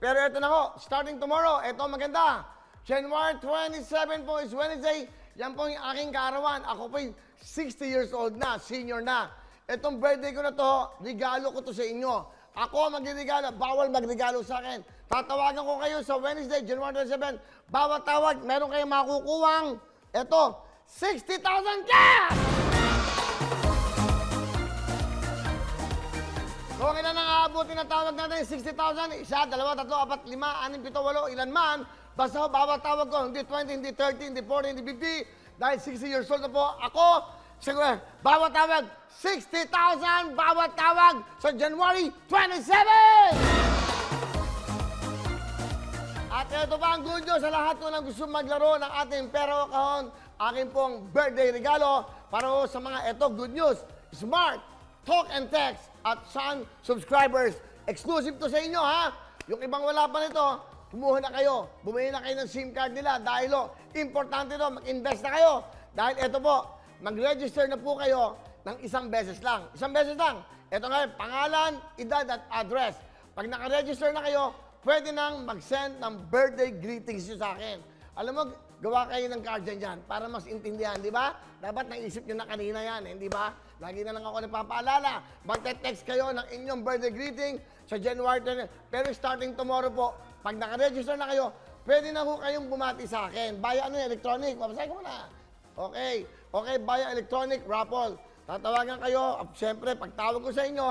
Pero ito na po, starting tomorrow, ito maganda. January 27 po is Wednesday. Yan po yung aking kaarawan. Ako po 60 years old na, senior na. Itong birthday ko na to, regalo ko to sa inyo. Ako magregalo, bawal magregalo sa akin. Tatawagan ko kayo sa Wednesday, January 27. Bawat tawag, meron kayong makukuwang, ito, 60,000 cash! Kung ilan ang aabutin na tawag natin, 60,000, isa, dalawa, tatlo, apat, lima, anim, pito, walo, ilan man. Basta bawat tawag ko, hindi 20, hindi 30, hindi 40, hindi 50. Dahil 60 years old na po, ako, siguro, bawat tawag, 60,000 bawat tawag sa January 27! At ito pa ang good news sa lahat ko na gusto maglaro ng ating Pera o Kahon, aking pong birthday regalo para sa mga ito, good news, Smart, Talk and Text at Sun subscribers. Exclusive to sa inyo, ha? Yung ibang wala pa nito, kumuha na kayo. Bumili na kayo ng SIM card nila dahil importante to, mag-invest na kayo. Dahil ito po, mag-register na po kayo ng isang beses lang. Isang beses lang. Ito nga, pangalan, edad at address. Pag naka-register na kayo, pwede nang mag-send ng birthday greetings nyo sa akin. Alam mo, gawa kayo ng card dyan para mas intindihan, di ba? Dapat naisip nyo na kanina yan, di ba? Lagi na lang ako nagpapaalala. Magte-text kayo ng inyong birthday greeting sa January 20. Pero starting tomorrow po, pag naka-register na kayo, pwede na ho kayong bumati sa akin. Via electronic. Mabasahin ko na. Okay. Okay, via electronic raffle. Tatawagan kayo. Siyempre, pagtawag ko sa inyo,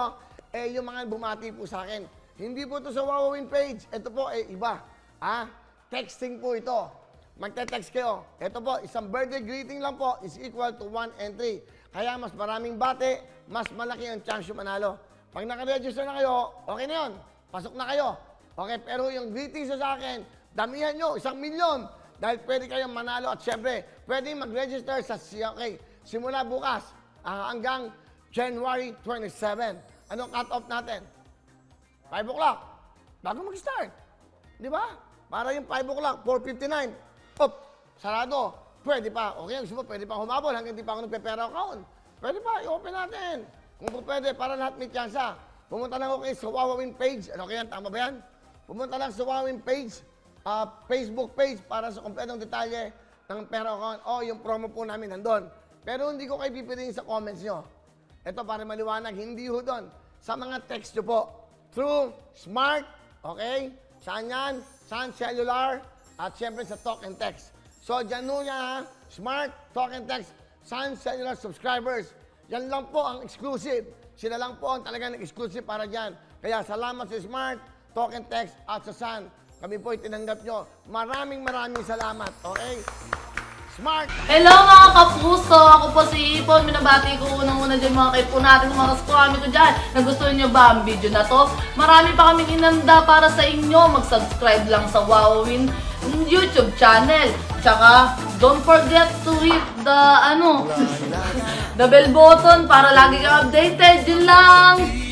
yung mga bumati po sa akin. Hindi po ito sa Wowowin page. Ito po, iba. Texting po ito. Magte-text kayo. Ito po, isang birthday greeting lang po is equal to 1 entry. Kaya mas maraming bate, mas malaki ang chance yung manalo. Pag naka-register na kayo, okay na yun. Pasok na kayo. Okay, pero yung greetings sa akin, damihan nyo, 1 milyon. Dahil pwede kayong manalo at syempre, pwede mag-register sa simula bukas hanggang January 27. Anong cut-off natin? 5 o'clock. Bago mag-start. Di ba? Para yung 5 o'clock, 4:59. Sarado. Pwede pa. Okay, gusto mo, pwede pa humabol hanggang di pa ako nagpe-pera account. Pwede pa, i-open natin. Kung po pwede, para lahat may tsansa. Pumunta lang ako sa Wowowin page. Ano kaya, tama ba yan? Pumunta lang sa Wowowin page, Facebook page, para sa kompletong detalye ng pera account. Yung promo po namin nandun. Pero hindi ko kayo pipiliin sa comments nyo. Ito, para maliwanag, hindi ho doon. Sa mga text nyo po. Through Smart, okay? Saan yan? Saan Cellular? At syempre sa Talk and Text. So, dyan ho yan, Smart, Talk and Text, Sun Cellular subscribers. Yan lang po ang exclusive. Sila lang po ang talagang exclusive para dyan. Kaya salamat sa Smart, Talk and Text at sa Sun. Kami po itinanggap nyo. Maraming salamat. Okay? Smart! Hello mga kapuso! Ako po si Ipon. Minabati ko unang-una dyan mga kaipo natin, mga kaskwami ko dyan. Nagustuhan nyo ba ang video na to? Marami pa kaming inanda para sa inyo. Mag-subscribe lang sa Wowowin YouTube channel. Tsaka, don't forget to hit the, the bell button para lagi ka updated. Yun lang!